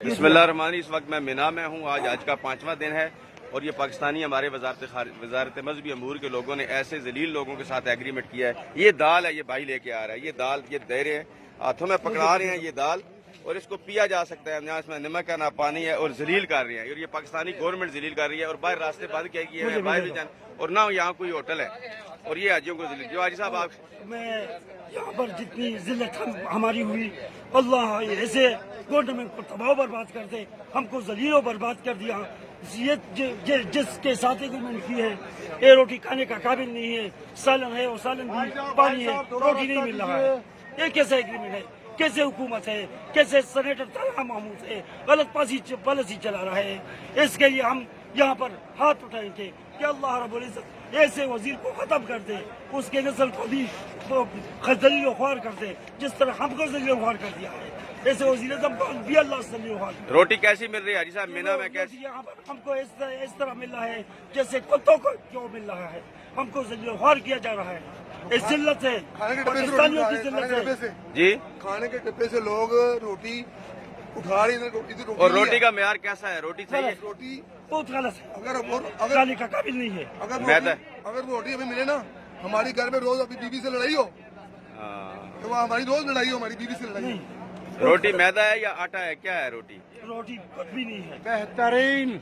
بسم اللہ الرحمن الرحیم۔ اس وقت میں مینا میں ہوں۔ آج کا 5واں دن ہے اور یہ پاکستانی ہمارے وزارت مذہبی امور کے لوگوں نے ایسے ذلیل لوگوں کے ساتھ ایگریمنٹ کیا ہے۔ یہ دال ہے، یہ بھائی لے کے آ رہا ہے، یہ دال یہ دے رہے ہیں، ہاتھوں میں پکڑا رہے ہیں یہ دال، اور اس کو پیا جا سکتا ہے، نہ اس میں نمک ہے نہ پانی ہے، اور ذلیل کر رہے ہیں، اور یہ پاکستانی گورنمنٹ ذلیل کر رہی ہے، اور باہر راستے بند کیے گئے ہیں، باہر بھی جان، اور نہ یہاں کوئی ہوٹل ہے، اور یہ حاجیوں کو ذلیل۔ جو حاجی صاحب آپ میں یہاں پر جتنی ذلت ہماری ہوئی، اللہ ایسے گورنمنٹ کو تباہ و برباد کر دے، ہم کو ذلیل و برباد کر دیا۔ یہ جس کے ساتھ ایگریمنٹ کی ہے، یہ روٹی کھانے کا قابل نہیں ہے، سالن ہے اور سالن بھی پانی ہے، روٹی نہیں مل رہا ہے۔ یہ کیسا ایگریمنٹ ہے؟ کیسے حکومت ہے؟ کیسے سینیٹر طلحہ محمود ہے غلط پالیسی چلا رہا ہے؟ اس کے لیے ہم یہاں پر ہاتھ اٹھائے تھے کہ اللہ رب العزت ایسے وزیر کو ختم کر دے، اس کے نسل کو بھی ذلیل و خوار کر دے جس طرح ہم کو ذلیل و خوار کر دیا ہے۔ ایسے وزیر اعظم کو بھی اللہ سے ذلیل و خوار کر دے۔ روٹی کیسی مل رہی ہے حاجی صاحب مینا میں؟ کیسی یہاں پر ہم کو اس طرح مل رہا ہے جیسے کتوں کو کیوں مل رہا ہے، ہم کو ذلیل و خوار کیا جا رہا ہے۔ اس ذلت ہے، پاکستانیوں کی ذلت ہے جی، کھانے کے ڈبے سے لوگ روٹی اٹھا رہے ہیں۔ اور روٹی کا معیار کیسا ہے؟ روٹی صحیح ہے؟ روٹی بہت غلط ہے، اگر کھانے کا قابل نہیں ہے۔ اگر روٹی ہمیں ملے نا، ہماری گھر میں روز ابھی بیوی سے لڑائی ہو، تو ہماری روز لڑائی ہو، ہماری بیوی سے لڑائی ہو۔ روٹی میدا ہے یا آٹا ہے؟ کیا ہے روٹی؟ روٹی کچھ بھی نہیں ہے۔ بہترین